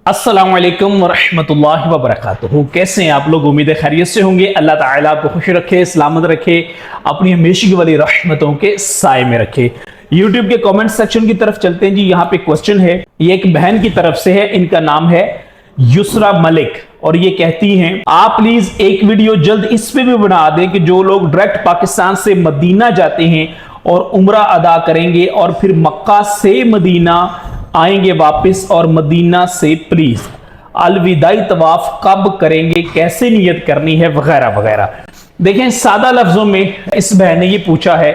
अस्सलाम वालेकुम वरहमतुल्लाहि वबरकातुहू। कैसे हैं आप लोग? उम्मीद है खैरियत से होंगे। अल्लाह ताला आपको खुश रखे, सलामत रखे, अपनी हमेशा वाली रहमतों के साए में रखे। यूट्यूब के कमेंट सेक्शन की तरफ चलते हैं जी। यहाँ पे क्वेश्चन है, ये एक बहन की तरफ से है, इनका नाम है युसरा मलिक और ये कहती हैं आप प्लीज एक वीडियो जल्द इस पे भी बना दें कि जो लोग डायरेक्ट पाकिस्तान से मदीना जाते हैं और उम्रा अदा करेंगे और फिर मक्का से मदीना आएंगे वापस और मदीना से प्लीज अलविदाई तवाफ कब करेंगे, कैसे नियत करनी है, वगैरह वगैरह। देखें, सादा लफ्जों में इस बहन ने ये पूछा है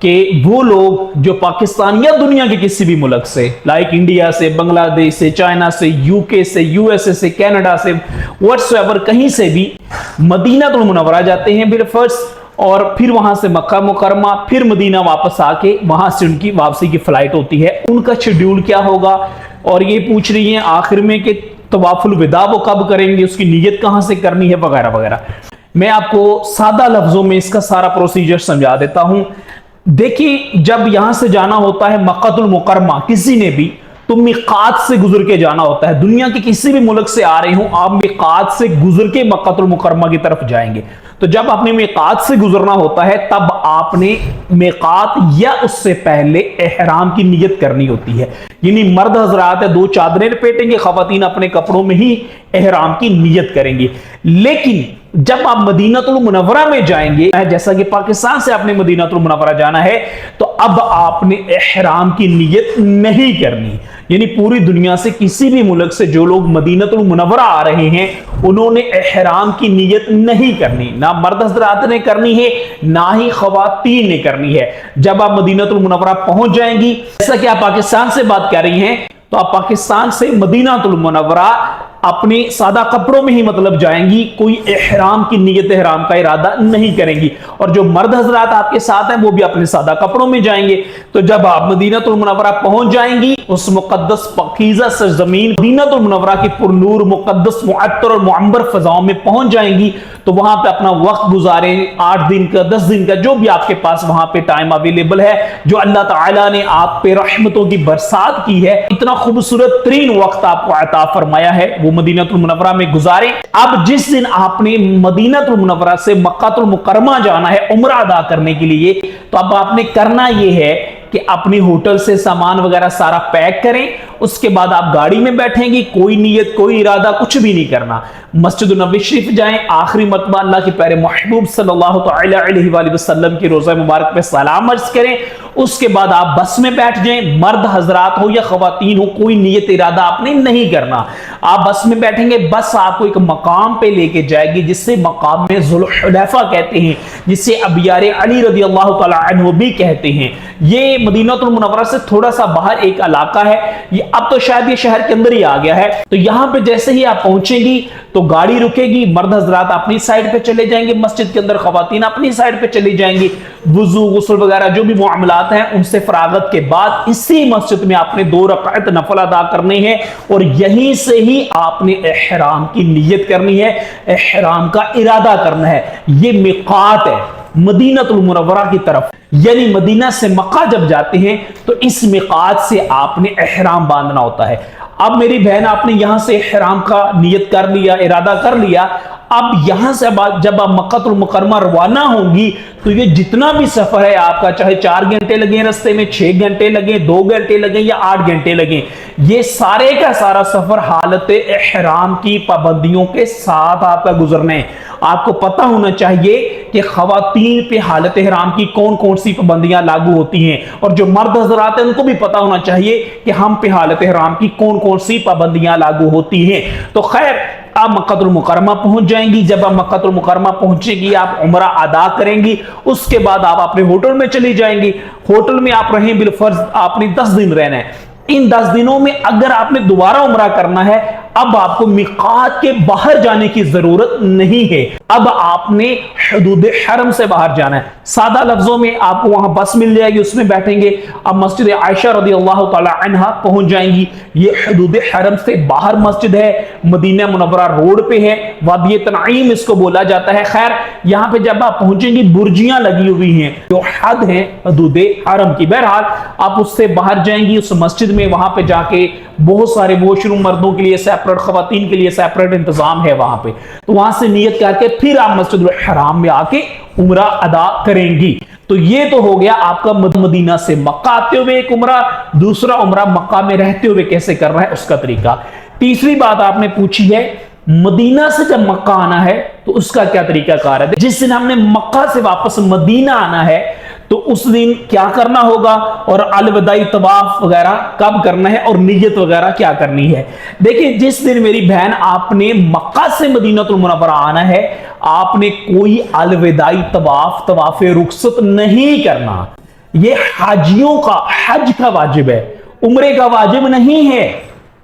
कि वो लोग जो पाकिस्तान या दुनिया के किसी भी मुल्क से, लाइक इंडिया से, बांग्लादेश से, चाइना से, यूके से, यूएसए से, कनाडा से, व्हाट्सएवर कहीं से भी मदीनातुल मुनव्वरा जाते हैं बिल फर्ज और फिर वहां से मक्का मुकरमा, फिर मदीना वापस आके वहां से उनकी वापसी की फ्लाइट होती है, उनका शेड्यूल क्या होगा। और ये पूछ रही हैं आखिर में कि तवाफुल विदा वो कब करेंगे, उसकी नीयत कहां से करनी है, वगैरह वगैरह। मैं आपको सादा लफ्जों में इसका सारा प्रोसीजर समझा देता हूं। देखिए, जब यहां से जाना होता है मक्कातुल मुकरमा किसी ने भी, तो मिकात से गुजर के जाना होता है। दुनिया के किसी भी मुल्क से आ रहे हो आप, मिकात से गुजर के मक्कातुल मुकरमा की तरफ जाएंगे। तो जब आपने मिकात से गुजरना होता है तब आपने मिकात या उससे पहले एहराम की नियत करनी होती है। यानी मर्द हजरात है दो चादरें लपेटेंगे, खवातीन अपने कपड़ों में ही एहराम की नियत करेंगे। लेकिन जब आप मदीनातुल मुनव्वरा में जाएंगे, जैसा कि पाकिस्तान से आपने मदीनातुल मुनव्वरा जाना है, तो अब आपने एहराम की नियत नहीं करनी। यानी पूरी दुनिया से किसी भी मुल्क से जो लोग मदीनातुल मुनव्वरा आ रहे हैं उन्होंने एहराम की नियत नहीं करनी, ना मर्द हजरात ने करनी है ना ही खवातीन ने करनी है। जब आप मदीनातुल मुनव्वरा पहुंच जाएंगी, जैसा कि आप पाकिस्तान से बात कर रही हैं, तो आप पाकिस्तान से मदीनातुल मुनव्वरा अपने सादा कपड़ों में ही मतलब जाएंगी, कोई एहराम की नियत, एहराम का इरादा नहीं करेंगी। और जो मर्द हजरात आपके साथ हैं वो भी अपने सादा कपड़ों में जाएंगे। तो जब आप मदीनातुल मुनव्वरा पहुंच जाएंगी, उस मुकद्दस पकीज़ा सरजमीन मदीनातुल मुनव्वरा की पुरनूर मुकद्दस मुअत्तर और मुअम्बर फजाओं में पहुंच जाएंगी, तो वहां पे अपना वक्त गुजारें। 8 दिन का, 10 दिन का, जो भी आपके पास वहां पे टाइम अवेलेबल है, जो अल्लाह ताला ने आप पे रहमतों की बरसात की है, इतना खूबसूरत तरीन वक्त आपको अता फरमाया है, वो मदीनातुल मुनव्वरा में गुजारें। अब जिस दिन आपने मदीनातुल मुनव्वरा से मक्कातुल मुकरमा जाना है उम्रा अदा करने के लिए, तो अब आपने करना यह है कि अपने होटल से सामान वगैरह सारा पैक करें। उसके बाद आप गाड़ी में बैठेंगे, कोई नियत, कोई इरादा, कुछ भी नहीं करना। मस्जिद नबी शरीफ जाएं, आखिरी मरतबा अल्लाह के प्यारे महबूब सल्लल्लाहु अलैहि वसल्लम की रोज़ा मुबारक पे सलाम अर्ज करें। उसके बाद आप बस में बैठ जाएं। मर्द हजरात हो या खवातीन हो, कोई नियत इरादा आपने नहीं करना। आप बस में बैठेंगे, बस आपको एक मकाम पे लेके जाएगी जिससे मकाम में ज़ुल्हुलैफा कहते हैं, जिसे अबियारे अली रज़ी अल्लाह तआला अन्हु भी कहते हैं। ये मदीनातुल मुनव्वरा से थोड़ा सा बाहर एक इलाका है, ये अब तो शायद ये शहर के अंदर ही आ गया है। तो यहां पे जैसे ही आप पहुंचेंगी तो गाड़ी रुकेगी, मर्द हजरात अपनी साइड पे चले जाएंगे मस्जिद के अंदर, खवातीन अपनी साइड पे चली जाएंगी। वुजू गुस्ल वगैरह जो भी मामलात हैं उनसे फरागत के बाद इसी मस्जिद में आपने 2 रकात नफल अदा करने हैं और यहीं से ही आपने एहराम की नियत करनी है, एहराम का इरादा करना है। ये मिकात है मदीनातुल मुनव्वरा की तरफ, यानी मदीना से मक्का जब जाते हैं तो इस मिकात से आपने एहराम बांधना होता है। अब मेरी बहन, आपने यहां से एहराम का नियत कर लिया, इरादा कर लिया। अब यहां से जब आप मक्कातुल मुकरमा रवाना होंगी तो ये जितना भी सफर है आपका, चाहे 4 घंटे लगे रास्ते में, 6 घंटे लगे, 2 घंटे लगे या 8 घंटे लगे, ये सारे का सारा सफर हालत एहराम की पाबंदियों के साथ आपका गुजरना है। आपको पता होना चाहिए कि खवातीन पे हालत एहराम की कौन कौन सी पाबंदियां लागू होती हैं, और जो मर्द हजरात हैं उनको भी पता होना चाहिए कि हम पे हालत एहराम की कौन कौन सी पाबंदियां लागू होती हैं। तो खैर, आप मक्कातुल मुकरमा पहुंच जाएंगी। जब आप मक्कातुल मुकरमा पहुंचेगी, आप उम्रा अदा करेंगी। उसके बाद आप अपने होटल में चली जाएंगी। होटल में आप रहें बिलफर्ज, आपने 10 दिन रहना है। इन 10 दिनों में अगर आपने दोबारा उम्रा करना है, अब आपको मिकात के बाहर जाने की जरूरत नहीं है। अब आपने हदूद हरम से बाहर जाना है। सादा लफ्जों में आपको वहां बस मिल जाएगी, उसमें बैठेंगे। अब मस्जिद आयशा रज़ी अल्लाह तआला अन्हा पहुंच जाएंगी। ये हदूद हरम से बाहर मस्जिद है, मदीना मुनव्वरा रोड पे है, वादी तनईम इसको बोला जाता है। खैर, यहां पे जब आप पहुंचेंगी बुर्जियां लगी हुई हैं जो हद है हदूद हरम की। बहरहाल आप उससे बाहर जाएंगी उस मस्जिद में, वहां पे जाके बहुत सारे वॉशरूम मर्दों के लिए, सेपरेट, खवातीन के लिए सेपरेट इंतजाम है वहां पे। तो वहां से नियत करके फिर आप मस्जिद हराम में आके उम्रा अदा करेंगी। तो ये तो हो गया आपका मदीना से मक्का आते हुए एक उम्रा, दूसरा उम्रा मक्का में रहते हुए कैसे करना है उसका तरीका। तीसरी बात आपने पूछी है मदीना से जब मक्का आना है तो उसका क्या तरीका कार है। जिस दिन हमने मक्का से वापस मदीना आना है तो उस दिन क्या करना होगा और अलविदाई तवाफ वगैरह कब करना है और नियत वगैरह क्या करनी है। देखिए जिस दिन मेरी बहन आपने मक्का से मदीनातुल मुनव्वरा आना है, आपने कोई अलविदाई तवाफ, तवाफे रुखसत नहीं करना। यह हाजियों का, हज का वाजिब है, उम्रे का वाजिब नहीं है।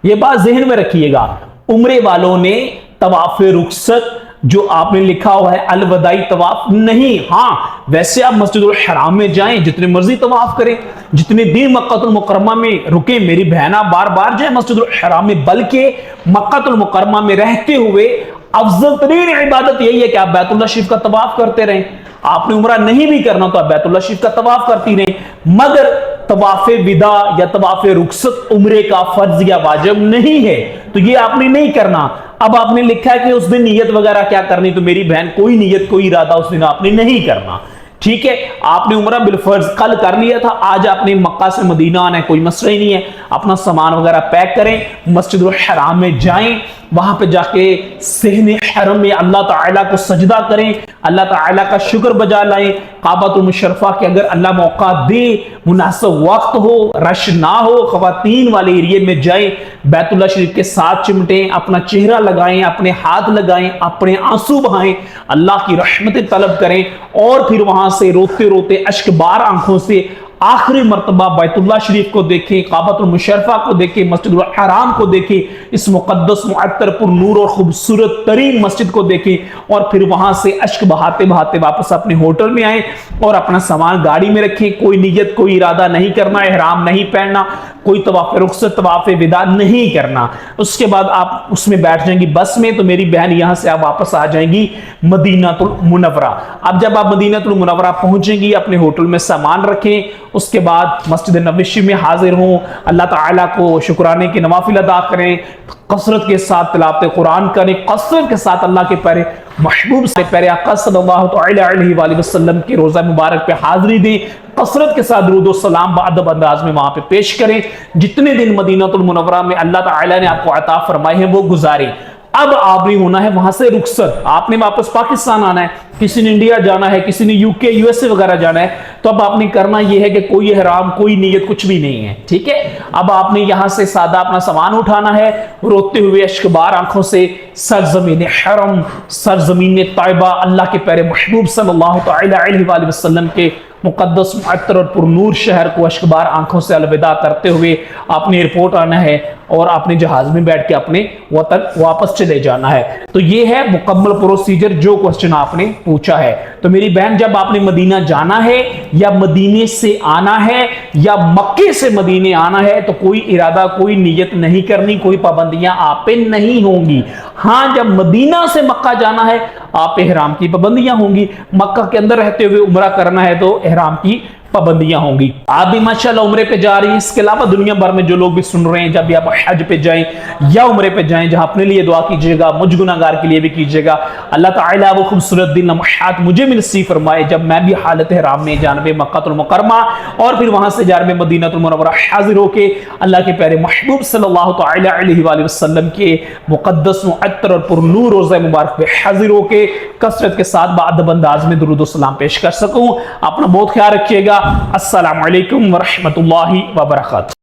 यह बात जहन में रखिएगा। उम्रे वालों ने तवाफे रुखसत जो आपने लिखा हुआ है अलविदाई तवाफ नहीं। हाँ वैसे आप मस्जिदुल हराम में जाएं, जितने मर्जी तवाफ करें, जितने दिन मक्कातुल मुकर्रमा में रुके, मेरी बहना बार बार जाए मस्जिदुल हराम में, बल्कि मक्कातुल मुकर्रमा में रहते हुए अफजल तरीन इबादत यही है कि आप बैतुल्लाह शरीफ का तवाफ करते रहें। आपने उम्रा नहीं भी करना तो आप बैतुल्लाह शरीफ का तवाफ करती रहें, मगर तवाफे विदा या तवाफे रुखसत उम्रे का फर्ज या वाजिब नहीं है, तो ये आपने नहीं करना। अब आपने लिखा है कि उस दिन नियत वगैरह क्या करनी, तो मेरी बहन कोई नियत, कोई इरादा उस दिन आपने नहीं करना। ठीक है, आपने उम्रा बिलफर्ज कल कर लिया था, आज आपने मक्का से मदीना आना है, कोई मसला ही नहीं है। अपना सामान वगैरह पैक करें, मस्जिदुल हराम में जाएं, वहां पे जाके सहने हरम में अल्लाह ताला को सजदा करें, अल्लाह ताला का शुक्र बजा लाएं। काबतुल मुशर्रफा के अगर अल्लाह मौका दे, मुनासिब वक्त हो, रश ना हो, खवातीन वाले एरिया में जाएं, बैतुल्लाह शरीफ के साथ चिमटें, अपना चेहरा लगाएं, अपने हाथ लगाएं, अपने आंसू बहाएं, अल्लाह की रहमतें तलब करें और फिर वहां से रोते रोते अश्कबार आंखों से आखिरी मर्तबा बैतुल्लाह शरीफ को देखें, काबतुल मुशर्रफा को देखें, मस्जिदुल हराम को देखें, इस मुकद्दस मुअत्तर पुर नूर और खूबसूरत तरीन मस्जिद को देखें और फिर वहां से अश्क बहाते बहाते वापस अपने होटल में आए और अपना सामान गाड़ी में रखें। कोई नियत, कोई इरादा नहीं करना, इहराम नहीं पहनना, कोई तवाफ़े रुखसत, तवाफ़े विदा नहीं करना। उसके बाद आप उसमें बैठ जाएंगी बस में, तो मेरी बहन यहां से आप वापस आ जाएंगी मदीनातुल मुनव्वरा। अब जब आप मदीनातुल मुनव्वरा पहुंचेंगी, अपने होटल में सामान रखें, उसके बाद मस्जिद नबवी में हाजिर हों, अल्लाह ताला को शुक्राने के नवाफिल अदा करें, कसरत के साथ तिलावत कुरान करें, कसरत के साथ अल्लाह के प्यारे महबूब से प्यारे आका सल्लल्लाहु अलैहि वसल्लम के रोजा मुबारक पे हाजिरी दें, कसरत के साथ दुरूद और सलाम बाअदब अंदाज में वहां पे पेश करें। जितने दिन मदीनातुल मुनव्वरा में अल्लाह ताला ने आपको अता फरमाए हैं वो गुजारें। अब आपने होना है वहां से रुखसत, आपने वापस पाकिस्तान आना है, किसी ने इंडिया जाना है, किसी ने यूके यूएसए वगैरह जाना है, तो अब आपने करना यह है कि कोई इहराम, कोई नियत कुछ भी नहीं है। ठीक है, अब आपने यहां से सादा अपना सामान उठाना है, रोते हुए अश्कबार आंखों से सरजमीन हरम, सरजमीन तैयबा, अल्लाह के प्यारे महबूब सल्लल्लाहु अलैहि वसल्लम के मुकद्दस मुअत्तर और पुरनूर शहर को अश्कबार आंखों से अलविदा करते हुए आपने एयरपोर्ट आना है और आपने जहाज में बैठ के अपने वतन वापस चले जाना है। तो ये है मुकम्मल प्रोसीजर जो क्वेश्चन आपने पूछा है। तो मेरी बहन, जब आपने मदीना जाना है या मदीने से आना है या मक्के से मदीने आना है, तो कोई इरादा, कोई नियत नहीं करनी, कोई पाबंदियां आप पे नहीं होंगी। हाँ, जब मदीना से मक्का जाना है आप पे इहराम की पाबंदियां होंगी, मक्का के अंदर रहते हुए उम्रा करना है तो इहराम की पाबंदियां होंगी। आप भी माशाल्लाह उम्रे पे जा रही हैं, इसके अलावा दुनिया भर में जो लोग भी सुन रहे हैं, जब भी आप हज पे जाएं या उम्रे पे जाएं, जहां अपने लिए दुआ कीजिएगा, मुझ गुनाहगार के लिए भी कीजिएगा। अल्लाह ताला वो खूबसूरत दिन लम्हात मुझे भी नसीब फरमाए जब मैं भी हालत इहराम में जानबे मक्कातुल मुकर्रमा और फिर वहां से जानबे मदीनातुल मुनव्वरा हाजिर होके अल्लाह के प्यारे महबूब सल्लल्लाहु अलैहि वसल्लम के मुकद्दस मुअत्तर और पुरनूर रोज़ा मुबारक पे हाजिर होके कसरत के साथ बाअदब अंदाज में दुरूद और सलाम पेश कर सकूं। अपना बहुत ख्याल रखिएगा। अस्सलामु अलैकुम व रहमतुल्लाहि व बरकातहू।